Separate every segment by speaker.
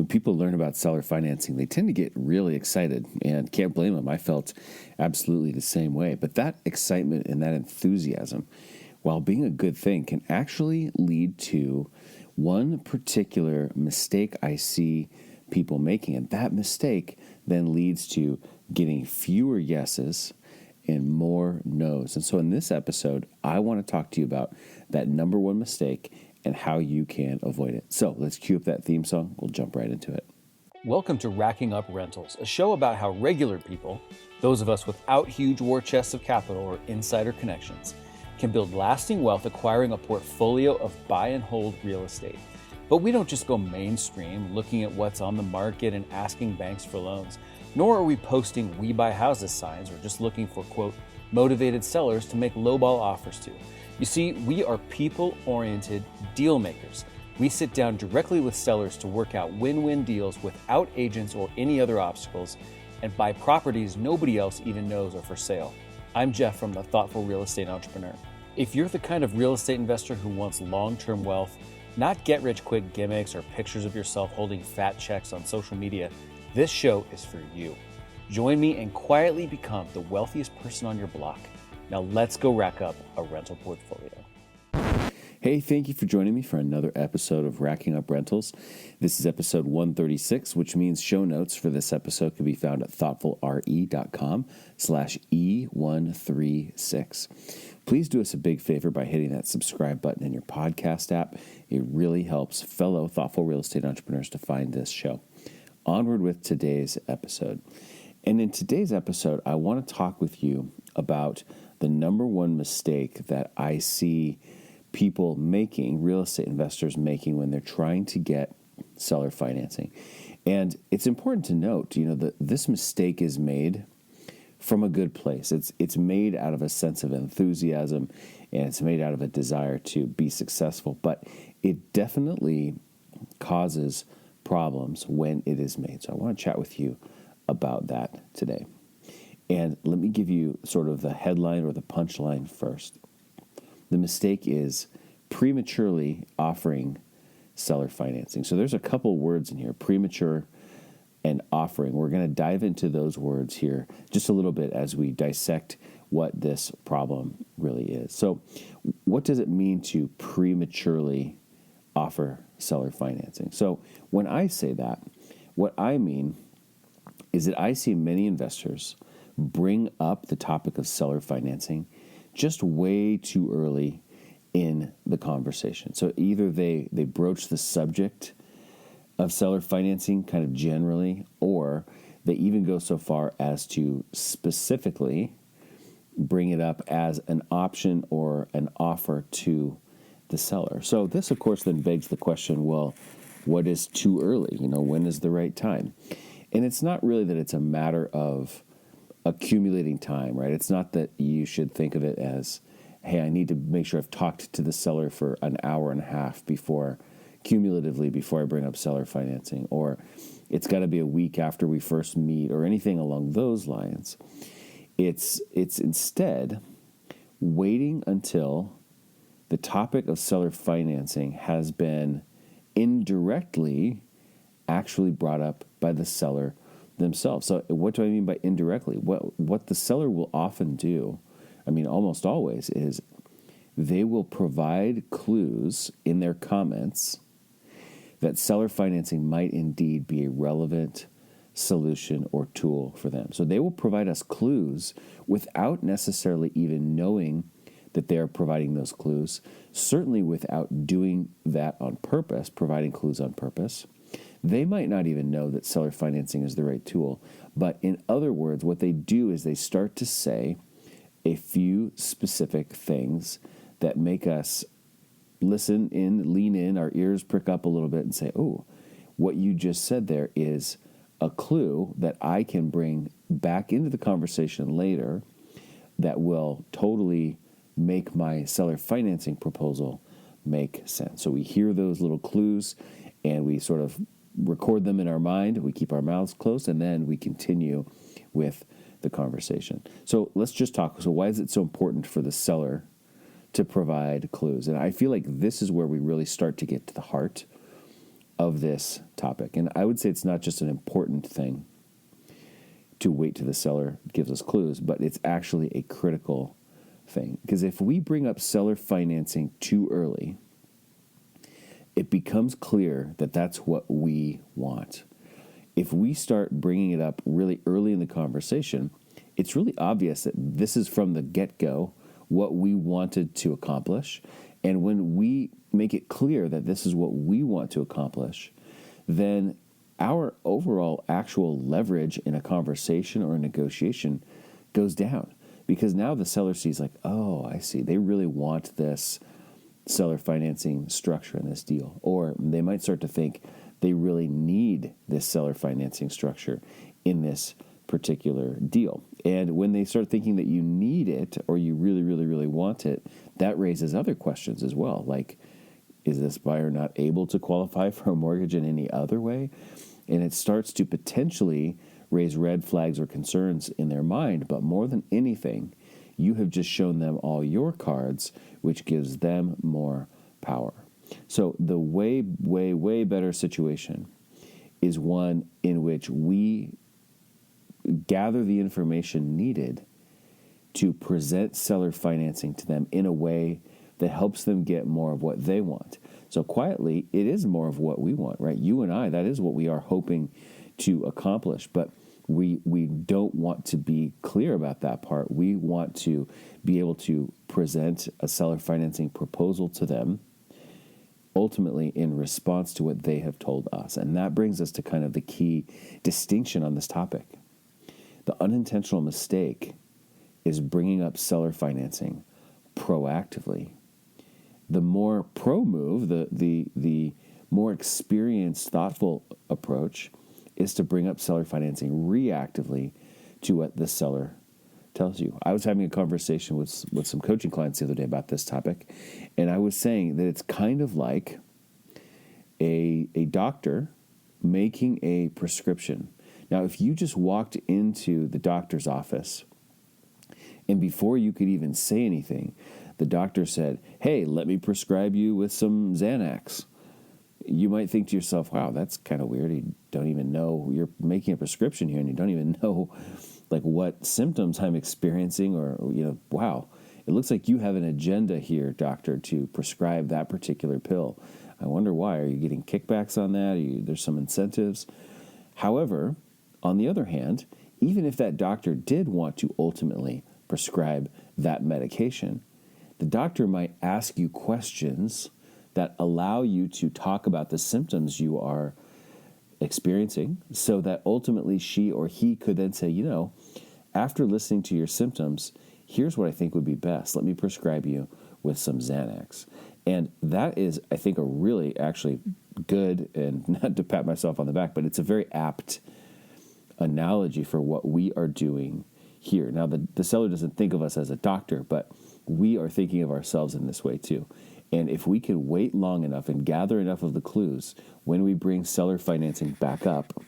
Speaker 1: when people learn about seller financing, they tend to get really excited, and can't blame them. I felt absolutely the same way. But that excitement and that enthusiasm, while being a good thing, can actually lead to one particular mistake I see people making. And that mistake then leads to getting fewer yeses and more no's. And so in this episode, I want to talk to you about that number one mistake and how you can avoid it. So let's cue up that theme song. We'll jump right into it.
Speaker 2: Welcome to Racking Up Rentals, a show about how regular people, those of us without huge war chests of capital or insider connections, can build lasting wealth acquiring a portfolio of buy and hold real estate. But we don't just go mainstream looking at what's on the market and asking banks for loans, nor are we posting "we buy houses" signs or just looking for, quote, motivated sellers to make lowball offers to. You see, we are people-oriented deal makers. We sit down directly with sellers to work out win-win deals without agents or any other obstacles, and buy properties nobody else even knows are for sale. I'm Jeff from The Thoughtful Real Estate Entrepreneur. If you're the kind of real estate investor who wants long-term wealth, not get-rich-quick gimmicks or pictures of yourself holding fat checks on social media, this show is for you. Join me and quietly become the wealthiest person on your block. Now let's go rack up a rental portfolio.
Speaker 1: Hey, thank you for joining me for another episode of Racking Up Rentals. This is episode 136, which means show notes for this episode can be found at thoughtfulre.com/E136. Please do us a big favor by hitting that subscribe button in your podcast app. It really helps fellow thoughtful real estate entrepreneurs to find this show. Onward with today's episode. And in today's episode, I want to talk with you about the number one mistake that I see people making, real estate investors making, when they're trying to get seller financing. And it's important to note, that this mistake is made from a good place. It's made out of a sense of enthusiasm, and it's made out of a desire to be successful. But it definitely causes problems when it is made. So I want to chat with you about that today. And let me give you sort of the headline or the punchline first. The mistake is prematurely offering seller financing. So there's a couple words in here, premature and offering. We're going to dive into those words here just a little bit as we dissect what this problem really is. So what does it mean to prematurely offer seller financing? So when I say that, what I mean is that I see many investors bring up the topic of seller financing just way too early in the conversation. So either they broach the subject of seller financing kind of generally, or they even go so far as to specifically bring it up as an option or an offer to the seller. So this, of course, then begs the question, well, what is too early? When is the right time? And it's not really that it's a matter of accumulating time, right? It's not that you should think of it as, hey, I need to make sure I've talked to the seller for an hour and a half cumulatively before I bring up seller financing, or it's got to be a week after we first meet, or anything along those lines. It's instead waiting until the topic of seller financing has been indirectly actually brought up by the seller themselves. So what do I mean by indirectly? What the seller will often do, almost always, is they will provide clues in their comments that seller financing might indeed be a relevant solution or tool for them. So they will provide us clues without necessarily even knowing that they are providing those clues, certainly without doing that on purpose, providing clues on purpose. They might not even know that seller financing is the right tool. But in other words, what they do is they start to say a few specific things that make us listen in, lean in, our ears prick up a little bit and say, oh, what you just said there is a clue that I can bring back into the conversation later that will totally make my seller financing proposal make sense. So we hear those little clues and we sort of record them in our mind. We keep our mouths closed, and then we continue with the conversation. So let's just talk. So why is it so important for the seller to provide clues? And I feel like this is where we really start to get to the heart of this topic. And I would say it's not just an important thing to wait till the seller gives us clues, but it's actually a critical thing. Because if we bring up seller financing too early, it becomes clear that that's what we want. If we start bringing it up really early in the conversation, it's really obvious that this is from the get-go what we wanted to accomplish. And when we make it clear that this is what we want to accomplish, then our overall actual leverage in a conversation or a negotiation goes down. Because now the seller sees like, oh, I see. They really want this seller financing structure in this deal. Or they might start to think they really need this seller financing structure in this particular deal. And when they start thinking that you need it or you really, really, really want it, that raises other questions as well. Like, is this buyer not able to qualify for a mortgage in any other way? And it starts to potentially raise red flags or concerns in their mind. But more than anything, you have just shown them all your cards, which gives them more power. So the way, way, way better situation is one in which we gather the information needed to present seller financing to them in a way that helps them get more of what they want. So quietly, it is more of what we want, right? You and I, that is what we are hoping to accomplish. But we don't want to be clear about that part. We want to be able to present a seller financing proposal to them, ultimately in response to what they have told us. And that brings us to kind of the key distinction on this topic. The unintentional mistake is bringing up seller financing proactively. The more pro move, the more experienced, thoughtful approach is to bring up seller financing reactively to what the seller tells you. I was having a conversation with some coaching clients the other day about this topic, and I was saying that it's kind of like a doctor making a prescription. Now, if you just walked into the doctor's office and before you could even say anything, the doctor said, hey, let me prescribe you with some Xanax, you might think to yourself, wow, that's kind of weird. You don't even know you're making a prescription here and you don't even know like what symptoms I'm experiencing or, wow, it looks like you have an agenda here, doctor, to prescribe that particular pill. I wonder why. Are you getting kickbacks on that? There's some incentives. However, on the other hand, even if that doctor did want to ultimately prescribe that medication, the doctor might ask you questions that allow you to talk about the symptoms you are experiencing so that ultimately she or he could then say, after listening to your symptoms, here's what I think would be best. Let me prescribe you with some Xanax. And that is, I think, a really actually good, and not to pat myself on the back, but it's a very apt analogy for what we are doing here. Now, the seller doesn't think of us as a doctor, but we are thinking of ourselves in this way too. And if we can wait long enough and gather enough of the clues, when we bring seller financing back up,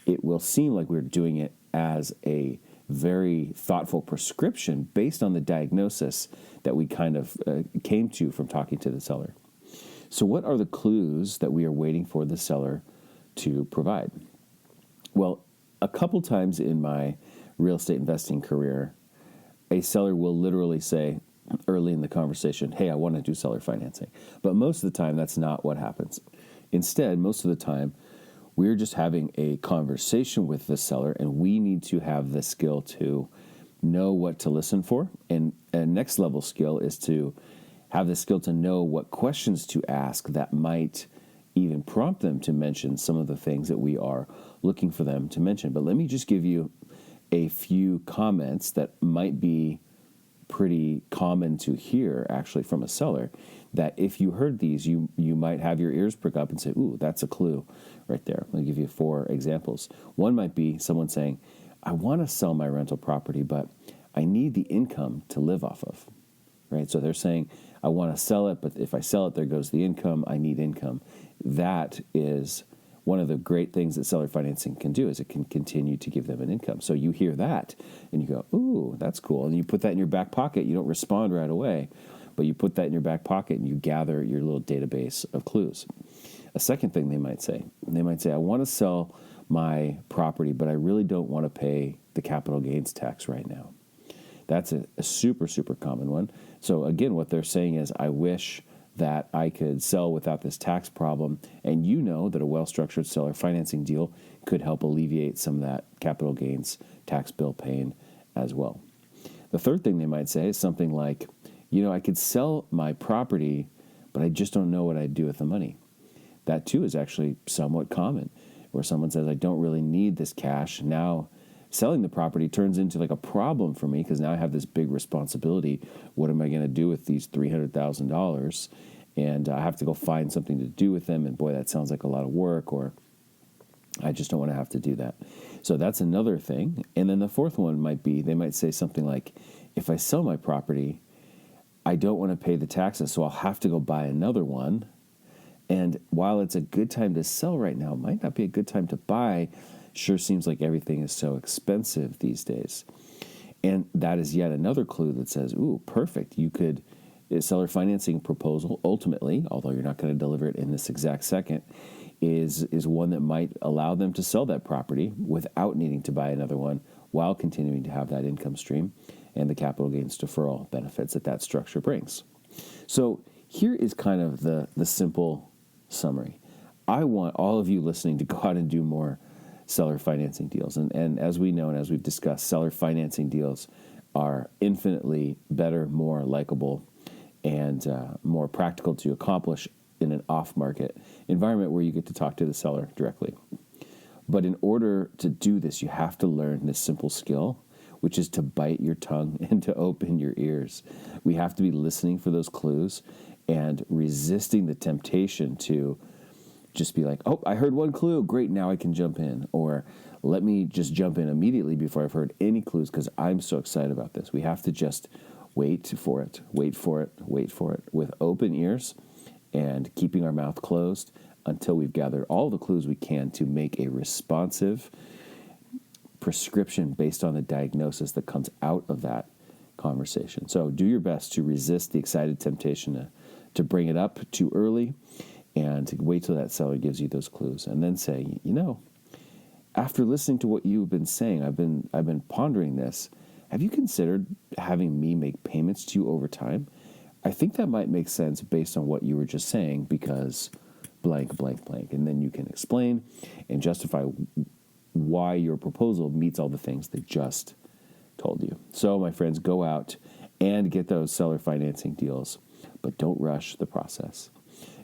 Speaker 1: it will seem like we're doing it as a very thoughtful prescription based on the diagnosis that we kind of came to from talking to the seller. So what are the clues that we are waiting for the seller to provide? Well, a couple times in my real estate investing career, a seller will literally say early in the conversation, hey, I want to do seller financing. But most of the time, that's not what happens. Instead, most of the time, we're just having a conversation with the seller, and we need to have the skill to know what to listen for. And a next level skill is to have the skill to know what questions to ask that might even prompt them to mention some of the things that we are looking for them to mention. But let me just give you a few comments that might be pretty common to hear actually from a seller, that if you heard these, you might have your ears prick up and say, ooh, that's a clue right there. I'll give you 4 examples. One might be someone saying, I want to sell my rental property, but I need the income to live off of, right? So they're saying, I want to sell it, but if I sell it, there goes the income. I need income. That is one of the great things that seller financing can do, is it can continue to give them an income. So you hear that and you go, ooh, that's cool. And you put that in your back pocket. You don't respond right away, but you put that in your back pocket and you gather your little database of clues. A second thing they might say, I want to sell my property, but I really don't want to pay the capital gains tax right now. That's a super, super common one. So again, what they're saying is, I wish that I could sell without this tax problem. And you know that a well-structured seller financing deal could help alleviate some of that capital gains tax bill pain as well. The third thing they might say is something like, I could sell my property, but I just don't know what I'd do with the money. That too is actually somewhat common, where someone says, I don't really need this cash. Now selling the property turns into like a problem for me because now I have this big responsibility. What am I going to do with these $300,000? And I have to go find something to do with them. And boy, that sounds like a lot of work, or I just don't want to have to do that. So that's another thing. And then the fourth one might be, they might say something like, if I sell my property, I don't want to pay the taxes, so I'll have to go buy another one. And while it's a good time to sell right now, it might not be a good time to buy. Sure seems like everything is so expensive these days. And that is yet another clue that says, ooh, perfect. You could, a seller financing proposal, ultimately, although you're not going to deliver it in this exact second, is one that might allow them to sell that property without needing to buy another one while continuing to have that income stream and the capital gains deferral benefits that structure brings. So here is kind of the simple summary. I want all of you listening to go out and do more seller financing deals. And as we know and as we've discussed, seller financing deals are infinitely better, more likable, and more practical to accomplish in an off-market environment where you get to talk to the seller directly. But in order to do this, you have to learn this simple skill, which is to bite your tongue and to open your ears. We have to be listening for those clues and resisting the temptation to just be like, oh, I heard one clue. Great, now I can jump in. Or let me just jump in immediately before I've heard any clues because I'm so excited about this. We have to just wait for it with open ears and keeping our mouth closed until we've gathered all the clues we can to make a responsive prescription based on the diagnosis that comes out of that conversation. So do your best to resist the excited temptation to bring it up too early and to wait till that seller gives you those clues and then say, after listening to what you've been saying, I've been pondering this. Have you considered having me make payments to you over time? I think that might make sense based on what you were just saying because blank, blank, blank. And then you can explain and justify why your proposal meets all the things they just told you. So, my friends, go out and get those seller financing deals, but don't rush the process.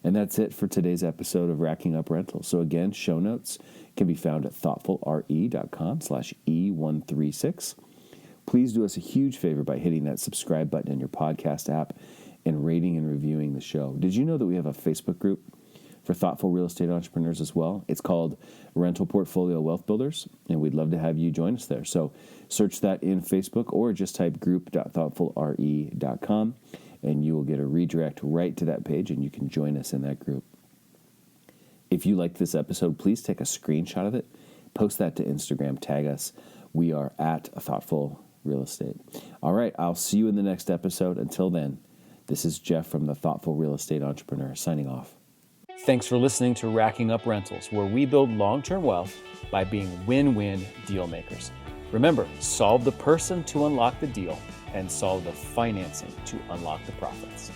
Speaker 1: And that's it for today's episode of Racking Up Rentals. So again, show notes can be found at thoughtfulre.com/E136. Please do us a huge favor by hitting that subscribe button in your podcast app and rating and reviewing the show. Did you know that we have a Facebook group for thoughtful real estate entrepreneurs as well? It's called Rental Portfolio Wealth Builders, and we'd love to have you join us there. So search that in Facebook or just type group.thoughtfulre.com. and you will get a redirect right to that page, and you can join us in that group. If you liked this episode, please take a screenshot of it, post that to Instagram, tag us. We are at Thoughtful Real Estate. All right, I'll see you in the next episode. Until then, this is Jeff from the Thoughtful Real Estate Entrepreneur signing off.
Speaker 2: Thanks for listening to Racking Up Rentals, where we build long-term wealth by being win-win deal makers. Remember, solve the person to unlock the deal and solve the financing to unlock the profits.